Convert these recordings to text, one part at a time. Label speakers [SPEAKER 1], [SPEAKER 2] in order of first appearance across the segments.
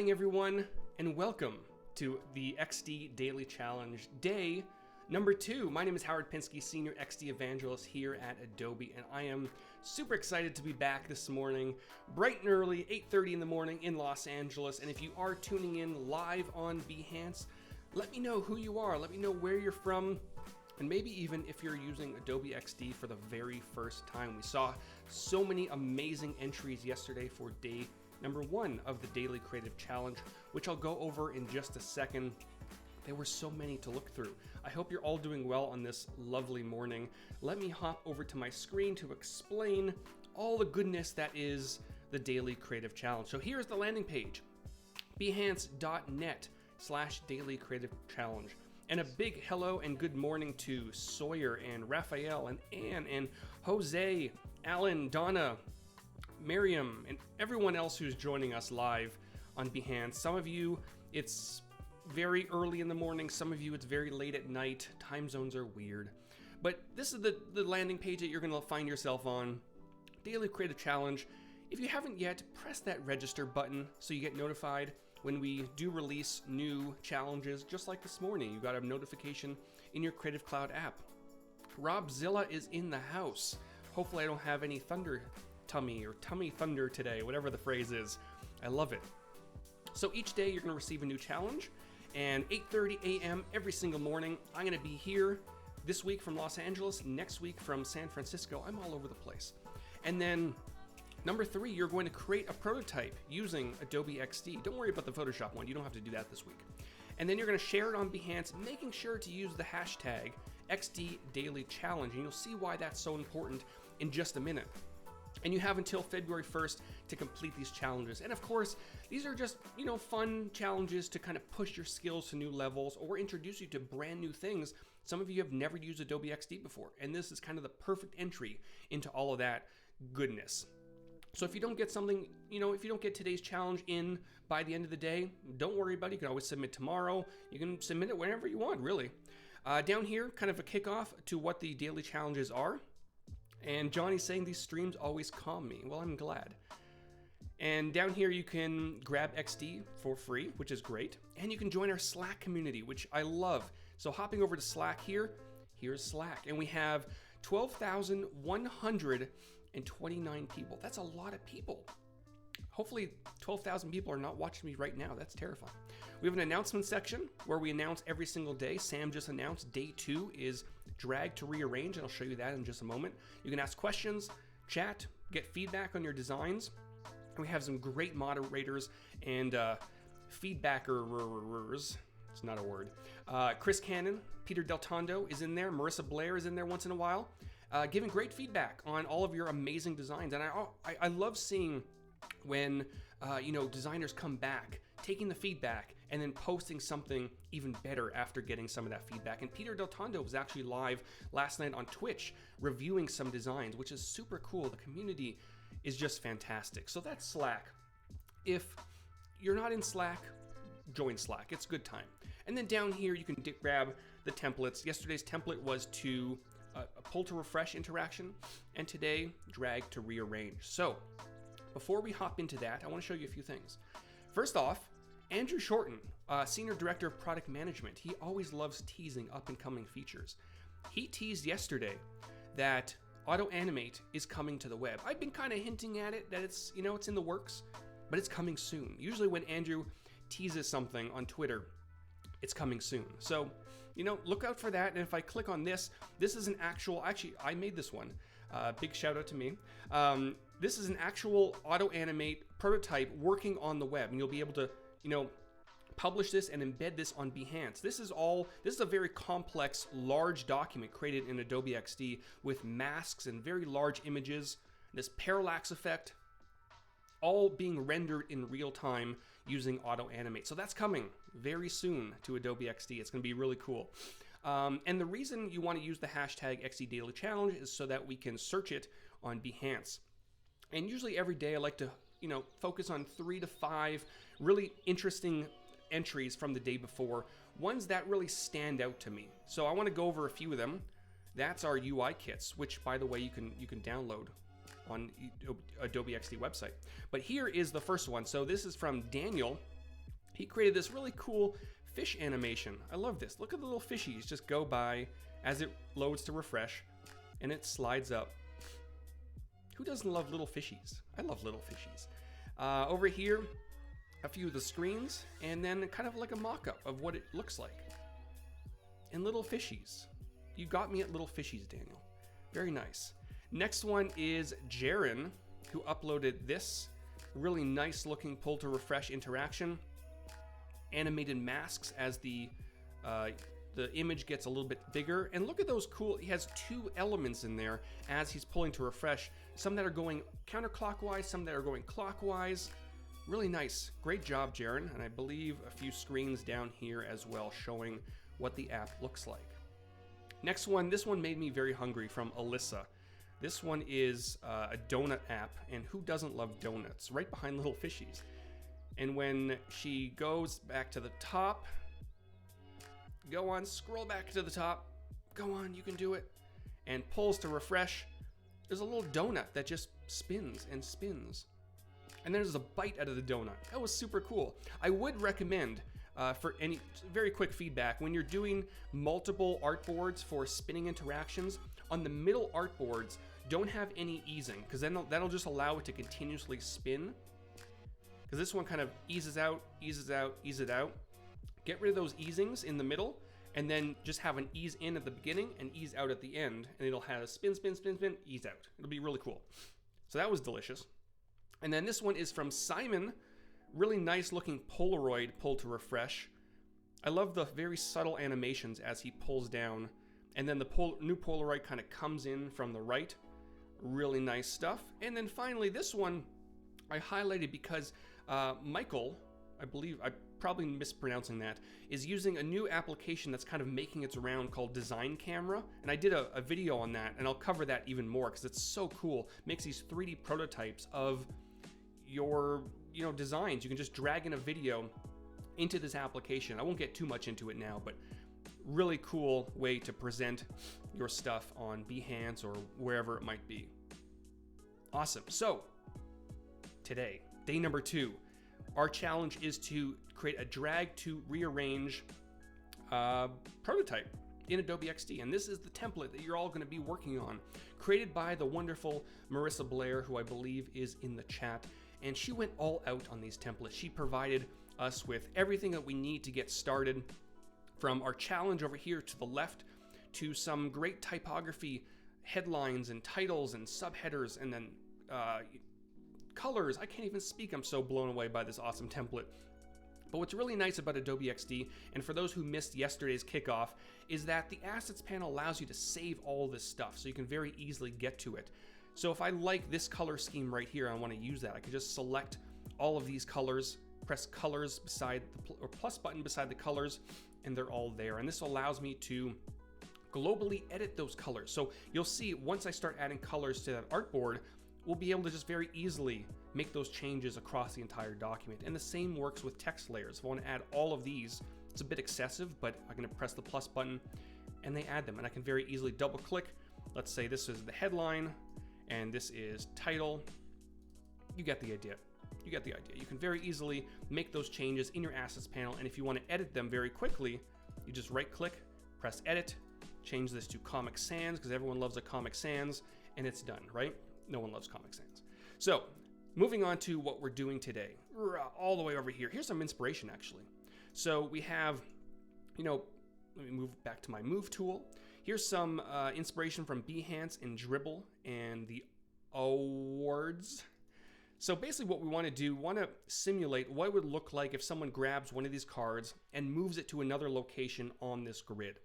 [SPEAKER 1] morning, everyone, and welcome to the XD Daily Challenge, day number 2. My name is Howard Pinsky, Senior XD Evangelist here at Adobe, and I am super excited to be back this morning, bright and early, 8:30 in the morning in Los Angeles. And if you are tuning in live on Behance, let me know who you are, let me know where you're from, and maybe even if you're using Adobe XD for the very first time. We saw so many amazing entries yesterday for day number 1 of the Daily Creative Challenge, which I'll go over in just a second. There were so many to look through. I hope you're all doing well on this lovely morning. Let me hop over to my screen to explain all the goodness that is the Daily Creative Challenge. So here's the landing page, behance.net/Daily Creative Challenge. And a big hello and good morning to Sawyer and Raphael and Anne and Jose, Alan, Donna, Miriam, and everyone else who's joining us live on Behance. Some of you, it's very early in the morning. Some of you, it's very late at night. Time zones are weird. But this is the landing page that you're going to find yourself on. Daily Creative Challenge. If you haven't yet, press that register button so you get notified when we do release new challenges, just like this morning. You got a notification in your Creative Cloud app. Robzilla is in the house. Hopefully I don't have any thunder tummy or tummy thunder today, whatever the phrase is. I love it. So each day you're going to receive a new challenge, and 8:30 a.m. every single morning. I'm going to be here this week from Los Angeles, next week from San Francisco. I'm all over the place. And then number 3, you're going to create a prototype using Adobe XD. Don't worry about the Photoshop one. You don't have to do that this week. And then you're going to share it on Behance, making sure to use the hashtag XD Daily Challenge. And you'll see why that's so important in just a minute. And you have until February 1st to complete these challenges. And of course, these are just, fun challenges to kind of push your skills to new levels or introduce you to brand new things. Some of you have never used Adobe XD before, and this is kind of the perfect entry into all of that goodness. So if you don't get something, if you don't get today's challenge in by the end of the day, don't worry about it. You can always submit tomorrow. You can submit it whenever you want, really. Down here, kind of a kickoff to what the daily challenges are. And Johnny's saying these streams always calm me. Well, I'm glad. And down here you can grab XD for free, which is great. And you can join our Slack community, which I love. So hopping over to Slack here, here's Slack. And we have 12,129 people. That's a lot of people. Hopefully 12,000 people are not watching me right now. That's terrifying. We have an announcement section where we announce every single day. Sam just announced day 2 is drag to rearrange, and I'll show you that in just a moment. You can ask questions, chat, get feedback on your designs. And we have some great moderators and feedbackers. It's not a word. Chris Cannon, Peter Del Tondo is in there. Marissa Blair is in there once in a while, giving great feedback on all of your amazing designs. And I love seeing when designers come back, taking the feedback and then posting something even better after getting some of that feedback. And Peter Del Tondo was actually live last night on Twitch reviewing some designs, which is super cool. The community is just fantastic. So that's Slack. If you're not in Slack, join Slack. It's a good time. And then down here you can grab the templates. Yesterday's template was to pull to refresh interaction, and today drag to rearrange. So before we hop into that, I want to show you a few things. First off, Andrew Shorten, Senior Director of Product Management. He always loves teasing up-and-coming features. He teased yesterday that Auto Animate is coming to the web. I've been kind of hinting at it, that it's in the works, but it's coming soon. Usually when Andrew teases something on Twitter, it's coming soon. So, look out for that. And if I click on this is an actual, actually, I made this one. Big shout out to me. This is an actual Auto Animate prototype working on the web, and you'll be able to, publish this and embed this on Behance. This is a very complex, large document created in Adobe XD with masks and very large images, this parallax effect, all being rendered in real time using Auto Animate. So that's coming very soon to Adobe XD. It's going to be really cool. And the reason you want to use the hashtag XD Daily Challenge is so that we can search it on Behance. And usually every day I like to, focus on 3 to 5 really interesting entries from the day before, ones that really stand out to me. So I want to go over a few of them. That's our UI kits, which by the way, you can download on Adobe XD website. But here is the first one. So this is from Daniel, He created this really cool fish animation. I love this. Look at the little fishies just go by as it loads to refresh, and it slides up. Who doesn't love little fishies? I love little fishies. Over here, a few of the screens, and then kind of like a mock-up of what it looks like. And little fishies. You got me at little fishies, Daniel. Very nice. Next one is Jaren, who uploaded this really nice looking pull to refresh interaction. Animated masks as the image gets a little bit bigger. And look at those cool, he has two elements in there as he's pulling to refresh. Some that are going counterclockwise, some that are going clockwise. Really nice. Great job, Jaren. And I believe a few screens down here as well showing what the app looks like. Next one, this one made me very hungry, from Alyssa. This one is a donut app, and who doesn't love donuts? Right behind little fishies. And when she goes back to the top, go on, scroll back to the top, go on, you can do it, and pulls to refresh, there's a little donut that just spins and spins. And there's a bite out of the donut. That was super cool. I would recommend, for any very quick feedback, when you're doing multiple artboards for spinning interactions, on the middle artboards, don't have any easing, because then that'll just allow it to continuously spin. Because this one kind of eases out, eases out, eases out. Get rid of those easings in the middle, and then just have an ease in at the beginning and ease out at the end, and it'll have a spin, spin, spin, spin, ease out. It'll be really cool. So that was delicious. And then this one is from Simon. Really nice looking Polaroid pull to refresh. I love the very subtle animations as he pulls down, and then the new Polaroid kind of comes in from the right. Really nice stuff. And then finally, this one I highlighted because Michael, I believe, I'm probably mispronouncing that, is using a new application that's kind of making its round called Design Camera. And I did a video on that, and I'll cover that even more because it's so cool. Makes these 3D prototypes of your designs. You can just drag in a video into this application. I won't get too much into it now, but really cool way to present your stuff on Behance or wherever it might be. Awesome. So today, day number 2, our challenge is to create a drag to rearrange prototype in Adobe XD. And this is the template that you're all going to be working on, created by the wonderful Marissa Blair, who I believe is in the chat. And she went all out on these templates. She provided us with everything that we need to get started, from our challenge over here to the left to some great typography, headlines and titles and subheaders, and then colors. I can't even speak. I'm so blown away by this awesome template. But what's really nice about Adobe XD, and for those who missed yesterday's kickoff, is that the Assets panel allows you to save all this stuff, so you can very easily get to it. So if I like this color scheme right here, I want to use that, I can just select all of these colors, press colors beside or plus button beside the colors, and they're all there. And this allows me to globally edit those colors. So you'll see once I start adding colors to that artboard, we'll be able to just very easily make those changes across the entire document. And the same works with text layers. If I want to add all of these, it's a bit excessive, but I'm going to press the plus button and they add them. And I can very easily double click. Let's say this is the headline and this is title. You get the idea. You get the idea. You can very easily make those changes in your Assets panel. And if you want to edit them very quickly, you just right click, press edit, change this to Comic Sans because everyone loves a Comic Sans, and it's done, right? No one loves Comic Sans. So moving on to what we're doing today, all the way over here. Here's some inspiration actually. So we have, let me move back to my move tool. Here's some inspiration from Behance and Dribbble and the awards. So basically what we want to simulate what it would look like if someone grabs one of these cards and moves it to another location on this grid.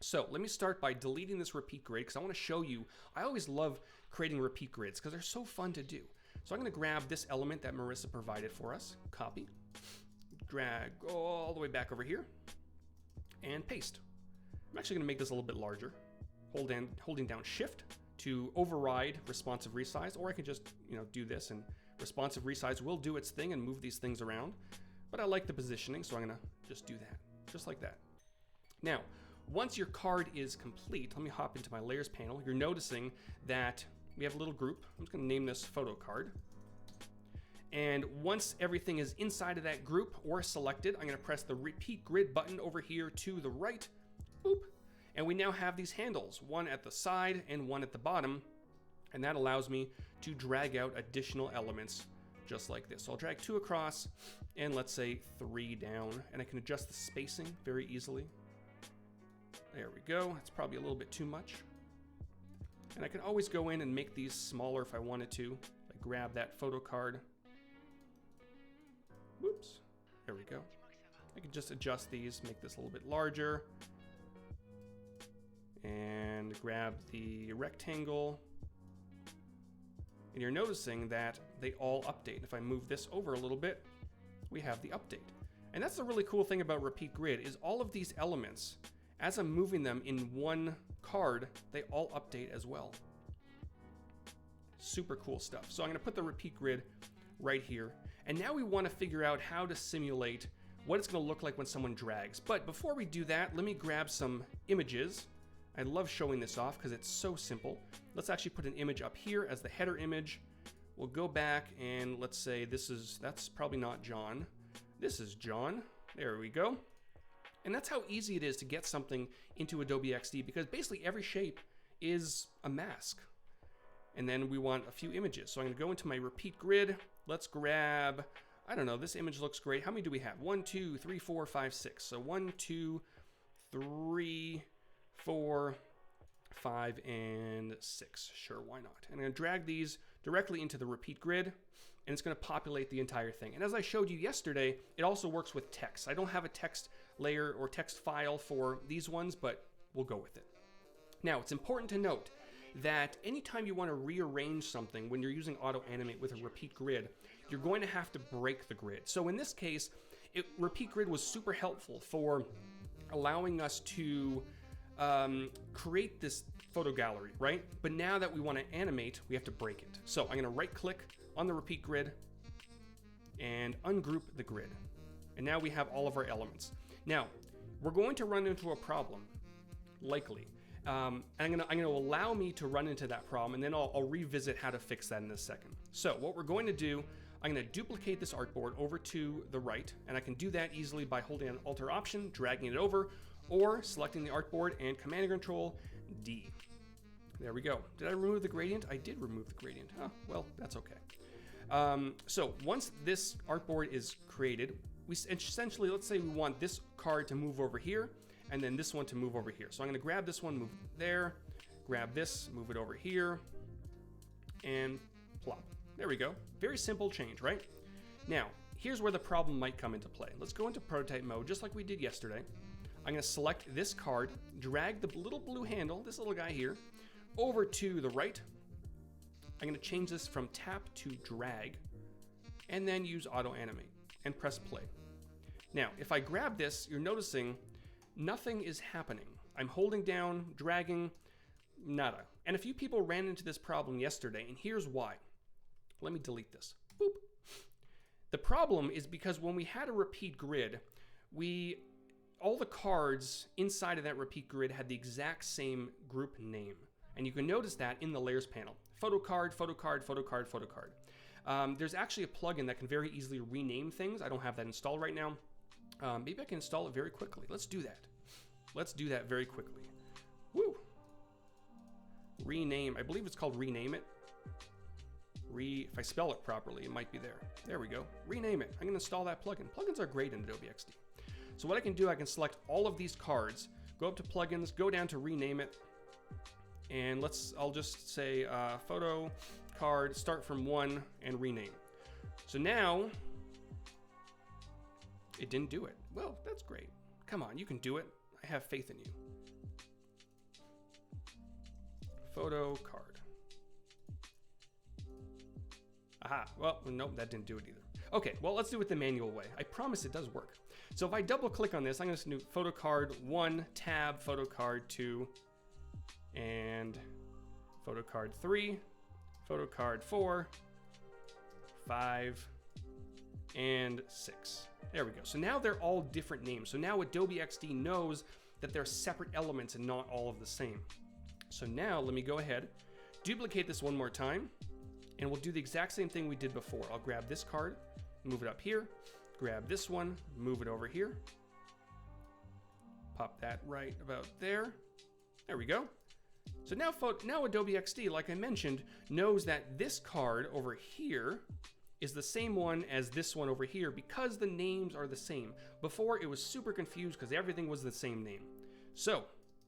[SPEAKER 1] So let me start by deleting this repeat grid because I want to show you, I always love creating repeat grids because they're so fun to do. So I'm going to grab this element that Marissa provided for us, copy, drag all the way back over here, and paste. I'm actually going to make this a little bit larger, holding down Shift to override responsive resize, or I can just do this and responsive resize will do its thing and move these things around. But I like the positioning, so I'm going to just do that, just like that. Now, once your card is complete, let me hop into my layers panel. You're noticing that we have a little group. I'm just going to name this photo card. And once everything is inside of that group or selected, I'm gonna press the repeat grid button over here to the right, boop. And we now have these handles, one at the side and one at the bottom. And that allows me to drag out additional elements just like this. So I'll drag 2 across and let's say 3 down, and I can adjust the spacing very easily. There we go. It's probably a little bit too much. And I can always go in and make these smaller if I wanted to. I grab that photo card. Whoops. There we go. I can just adjust these, make this a little bit larger. And grab the rectangle. And you're noticing that they all update. If I move this over a little bit, we have the update. And that's the really cool thing about Repeat Grid is all of these elements, as I'm moving them in one card, they all update as well. Super cool stuff. So I'm gonna put the Repeat Grid right here. And now we wanna figure out how to simulate what it's gonna look like when someone drags. But before we do that, let me grab some images. I love showing this off because it's so simple. Let's actually put an image up here as the header image. We'll go back and let's say that's probably not John. This is John. There we go. And that's how easy it is to get something into Adobe XD, because basically every shape is a mask. And then we want a few images. So I'm gonna go into my repeat grid. Let's grab, I don't know, this image looks great. How many do we have? 1, 2, 3, 4, 5, 6. So 1, 2, 3, 4, 5, and 6. Sure, why not? And I'm gonna drag these directly into the repeat grid, and it's gonna populate the entire thing. And as I showed you yesterday, it also works with text. I don't have a text layer or text file for these ones, but we'll go with it. Now, it's important to note that anytime you wanna rearrange something when you're using Auto Animate with a repeat grid, you're going to have to break the grid. So in this case, repeat grid was super helpful for allowing us to create this photo gallery, right? But now that we want to animate, we have to break it. So I'm going to right click on the repeat grid and ungroup the grid. And now we have all of our elements. Now, we're going to run into a problem, likely. And I'm going to allow me to run into that problem, and then I'll revisit how to fix that in a second. So what we're going to do, I'm going to duplicate this artboard over to the right, and I can do that easily by holding an Alt or Option, dragging it over, or selecting the artboard and Command and Control D. There we go. Did I remove the gradient? I did remove the gradient. Oh, well, that's okay. So once this artboard is created, we essentially, let's say we want this card to move over here, and then this one to move over here. So I'm gonna grab this one, move it there, grab this, move it over here, and plop. There we go. Very simple change, right? Now, here's where the problem might come into play. Let's go into prototype mode, just like we did yesterday. I'm gonna select this card, drag the little blue handle, this little guy here, over to the right. I'm gonna change this from tap to drag, and then use Auto Animate, and press play. Now, if I grab this, you're noticing nothing is happening. I'm holding down, dragging, nada. And a few people ran into this problem yesterday, and here's why. Let me delete this. Boop. The problem is because when we had a repeat grid, all the cards inside of that repeat grid had the exact same group name. And you can notice that in the layers panel. Photo card, photo card, photo card, photo card. There's actually a plugin that can very easily rename things. I don't have that installed right now. Maybe I can install it very quickly. Let's do that. Let's do that very quickly. Woo! Rename, I believe it's called Rename It. If I spell it properly, it might be there. There we go. Rename it. I'm gonna install that plugin. Plugins are great in Adobe XD. So what I can do, I can select all of these cards, go up to plugins, go down to rename it, and I'll just say photo card, start from 1 and rename. So now, it didn't do it. Well, that's great. Come on, you can do it. I have faith in you. Photo card. Aha, well, nope, that didn't do it either. Okay, well, let's do it the manual way. I promise it does work. So if I double click on this, I'm gonna do photo card 1, tab, photo card 2, and photo card 3, photo card 4, 5, and 6. There we go. So now they're all different names. So now Adobe XD knows that they're separate elements and not all of the same. So now let me go ahead, duplicate this one more time, And we'll do the exact same thing we did before. I'll grab this card, move it up here, grab this one, move it over here. Pop that right about there. There we go. So now Adobe XD, like I mentioned, knows that this card over here is the same one as this one over here because the names are the same. Before, it was super confused because everything was the same name. So,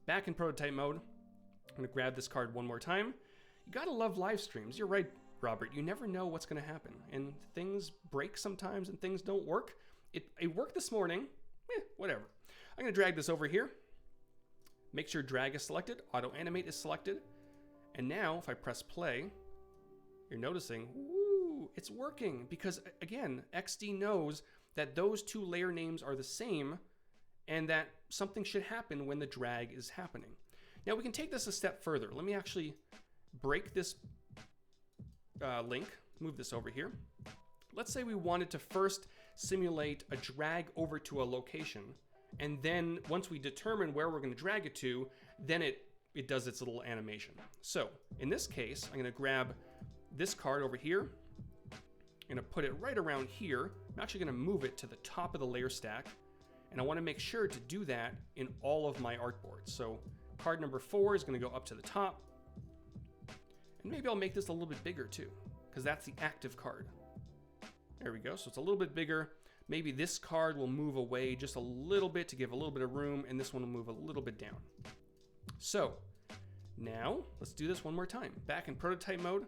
[SPEAKER 1] back in prototype mode, I'm gonna grab this card one more time. You gotta love live streams. You're right, Robert. You never know what's gonna happen. And things break sometimes and things don't work. It worked this morning, whatever. I'm gonna drag this over here. Make sure drag is selected, auto animate is selected. And now if I press play, you're noticing, woo, it's working because again, XD knows that those two layer names are the same and that something should happen when the drag is happening. Now we can take this a step further. Let me actually break this link, move this over here. Let's say we wanted to first simulate a drag over to a location. And then once we determine where we're going to drag it to, then it does its little animation. So in this case, I'm going to grab this card over here. I'm going to put it right around here. I'm actually going to move it to the top of the layer stack. And I want to make sure to do that in all of my artboards. So card number 4 is going to go up to the top. And maybe I'll make this a little bit bigger too, because that's the active card. There we go. So it's a little bit bigger. Maybe this card will move away just a little bit to give a little bit of room, and this one will move a little bit down. So now let's do this one more time. Back in prototype mode,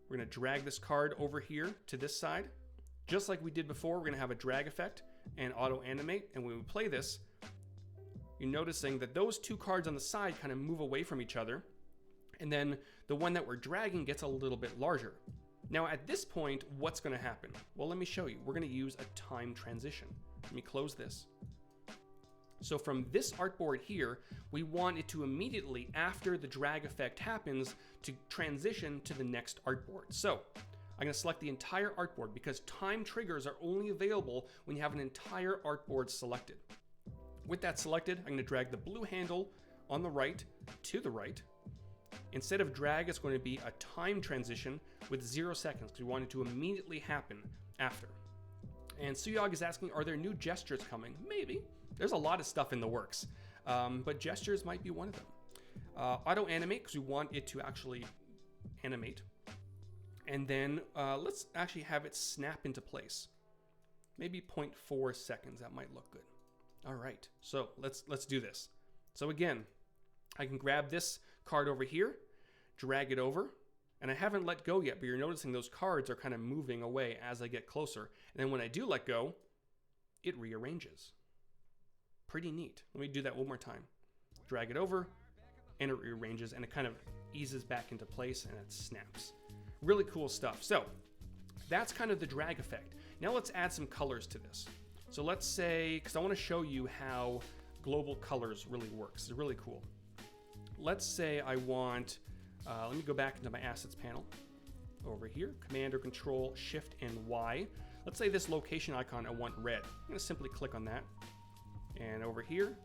[SPEAKER 1] we're gonna drag this card over here to this side. Just like we did before, we're gonna have a drag effect and auto animate. And when we play this, you're noticing that those two cards on the side kind of move away from each other. And then the one that we're dragging gets a little bit larger. Now at this point, what's gonna happen? Well, let me show you. We're gonna use a time transition. Let me close this. So from this artboard here, we want it to immediately, after the drag effect happens, to transition to the next artboard. So I'm gonna select the entire artboard because time triggers are only available when you have an entire artboard selected. With that selected, I'm gonna drag the blue handle on the right to the right. Instead of drag, it's going to be a time transition with 0 seconds because we want it to immediately happen after. And Suyog is asking, are there new gestures coming? Maybe. There's a lot of stuff in the works, but gestures might be one of them. Auto animate, because we want it to actually animate. And then let's actually have it snap into place. Maybe 0.4 seconds, that might look good. All right, so let's do this. So again, I can grab this card over here, drag it over, and I haven't let go yet, but you're noticing those cards are kind of moving away as I get closer. And then when I do let go, it rearranges. Pretty neat. Let me do that one more time. Drag it over, and it rearranges, and it kind of eases back into place, and it snaps. Really cool stuff. So that's kind of the drag effect. Now let's add some colors to this. So let's say, because I want to show you how global colors really works. It's really cool. Let's say I want, let me go back into my assets panel over here, Command or Control, Shift and Y. Let's say this location icon I want red. I'm gonna simply click on that. And over here,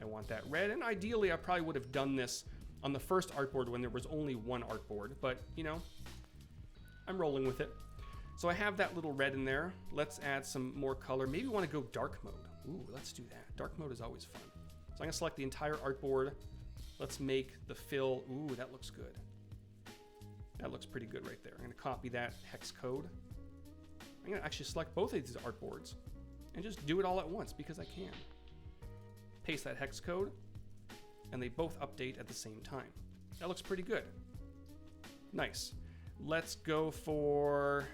[SPEAKER 1] I want that red. And ideally, I probably would have done this on the first artboard when there was only one artboard, but you know, I'm rolling with it. So I have that little red in there. Let's add some more color. Maybe we want to go dark mode. Ooh, let's do that. Dark mode is always fun. So I'm gonna select the entire artboard. Let's make the fill. Ooh, that looks good. That looks pretty good right there. I'm gonna copy that hex code. I'm gonna actually select both of these artboards and just do it all at once because I can. Paste that hex code, and they both update at the same time. That looks pretty good. Nice. Let's go for,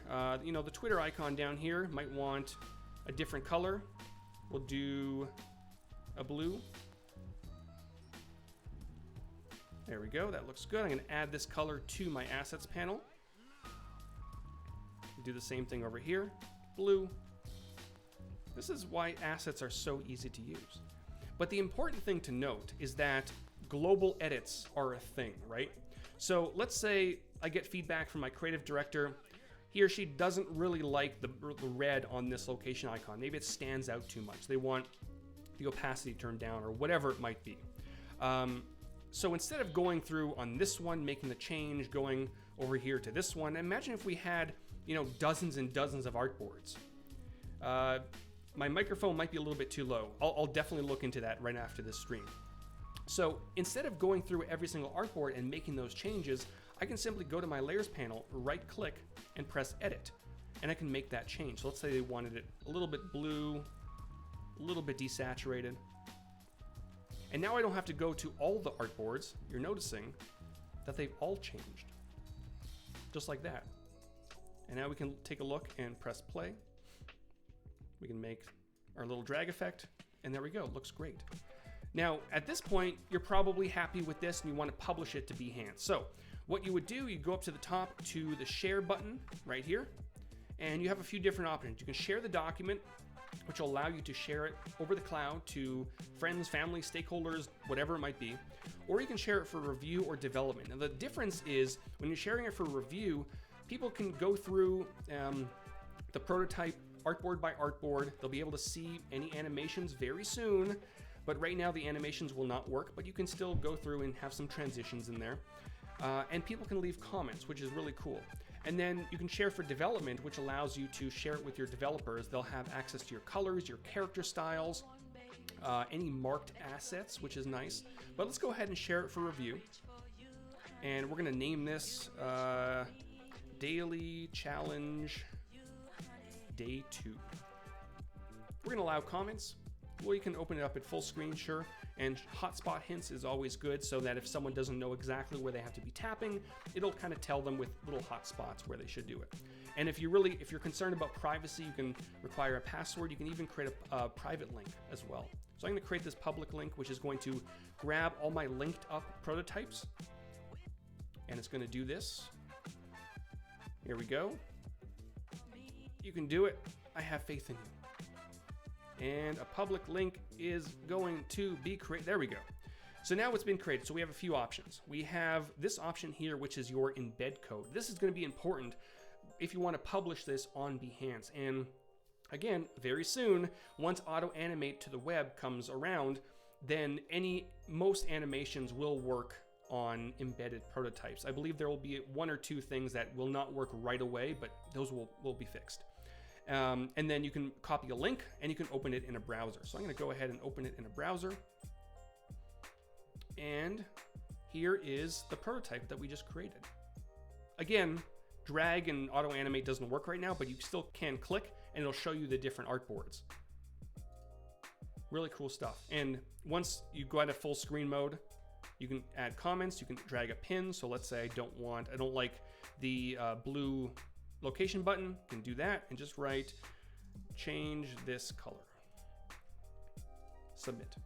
[SPEAKER 1] you know, the Twitter icon down here. Might want a different color. We'll do a blue. There we go, that looks good. I'm gonna add this color to my assets panel. Do the same thing over here, blue. This is why assets are so easy to use. But the important thing to note is that global edits are a thing, right? So let's say I get feedback from my creative director. He or she doesn't really like the red on this location icon. Maybe it stands out too much. They want the opacity turned down or whatever it might be. So instead of going through on this one, making the change, going over here to this one. Imagine if we had, dozens and dozens of artboards. My microphone might be a little bit too low. I'll definitely look into that right after this stream. So instead of going through every single artboard and making those changes, I can simply go to my layers panel, right click, and press edit. And I can make that change. So let's say they wanted it a little bit blue, a little bit desaturated. And now I don't have to go to all the artboards. You're noticing that they've all changed. Just like that. And now we can take a look and press play. We can make our little drag effect, and there we go, looks great. Now, at this point, you're probably happy with this and you want to publish it to Behance. So what you would do, you go up to the top to the share button right here, and you have a few different options. You can share the document, which will allow you to share it over the cloud to friends, family, stakeholders, whatever it might be, or you can share it for review or development. Now the difference is when you're sharing it for review, people can go through the prototype artboard by artboard. They'll be able to see any animations very soon, but right now the animations will not work, but you can still go through and have some transitions in there. And people can leave comments, which is really cool. And then you can share for development, which allows you to share it with your developers. They'll have access to your colors, your character styles, any marked assets, which is nice. But let's go ahead and share it for review. And we're gonna name this Daily Challenge Day 2. We're gonna allow comments. Well, you can open it up at full screen, sure. And hotspot hints is always good, so that if someone doesn't know exactly where they have to be tapping, it'll kind of tell them with little hotspots where they should do it. And if you're concerned about privacy, you can require a password. You can even create a private link as well. So I'm gonna create this public link, which is going to grab all my linked up prototypes. And it's gonna do this. Here we go. You can do it. I have faith in you. And a public link is going to be created. There we go. So now it's been created. So we have a few options. We have this option here, which is your embed code. This is going to be important if you want to publish this on Behance. And again, very soon, once auto animate to the web comes around, then most animations will work on embedded prototypes. I believe there will be one or two things that will not work right away, but those will be fixed. And then you can copy a link and you can open it in a browser. So I'm going to go ahead and open it in a browser. And here is the prototype that we just created. Again, drag and auto animate doesn't work right now, but you still can click and it'll show you the different artboards. Really cool stuff. And once you go out of full screen mode, you can add comments, you can drag a pin. So let's say I don't like the blue location button. You can do that and just write, change this color. Submit.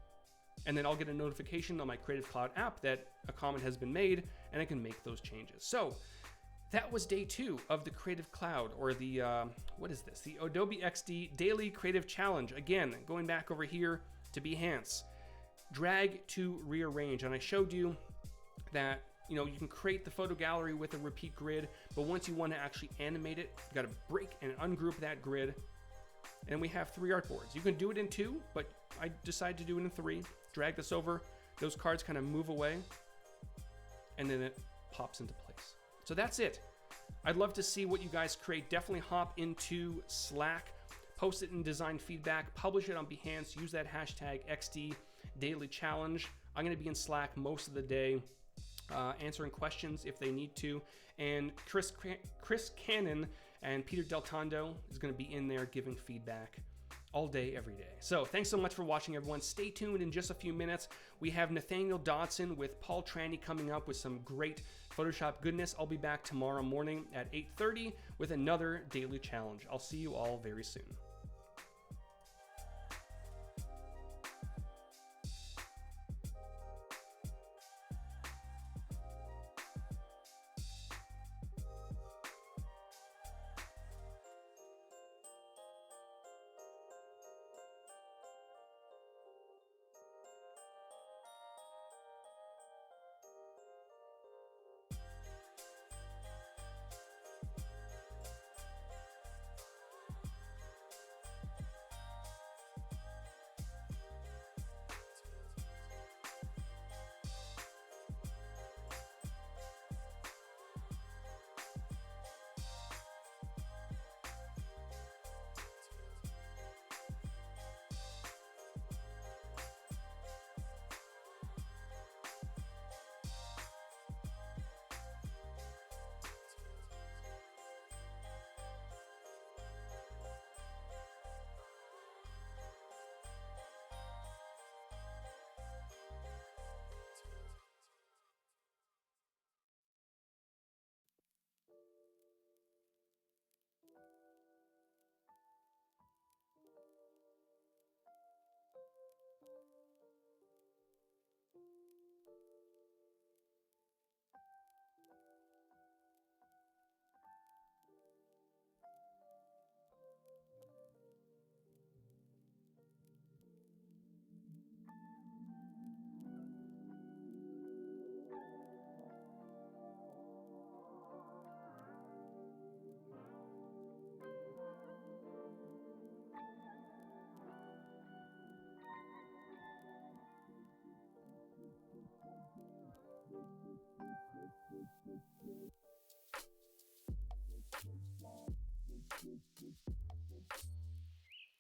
[SPEAKER 1] And then I'll get a notification on my Creative Cloud app that a comment has been made and I can make those changes. So that was day 2 of the Creative Cloud, or the, what is this? The Adobe XD Daily Creative Challenge. Again, going back over here to Behance. Drag to rearrange. And I showed you that you can create the photo gallery with a repeat grid, but once you want to actually animate it, you got to break and ungroup that grid. And we have 3 artboards. You can do it in 2, but I decided to do it in 3. Drag this over, those cards kind of move away, and then it pops into place. So that's it. I'd love to see what you guys create. Definitely hop into Slack, post it in design feedback, publish it on Behance, use that hashtag XD Daily Challenge. I'm going to be in Slack most of the day, answering questions if they need to. And Chris Cannon and Peter Del Tondo is going to be in there giving feedback all day, every day. So thanks so much for watching, everyone. Stay tuned. In just a few minutes, we have Nathaniel Dodson with Paul Tranny coming up with some great Photoshop goodness. I'll be back tomorrow morning at 8:30 with another daily challenge. I'll see you all very soon.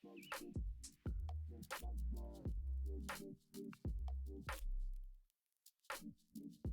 [SPEAKER 2] Thank you.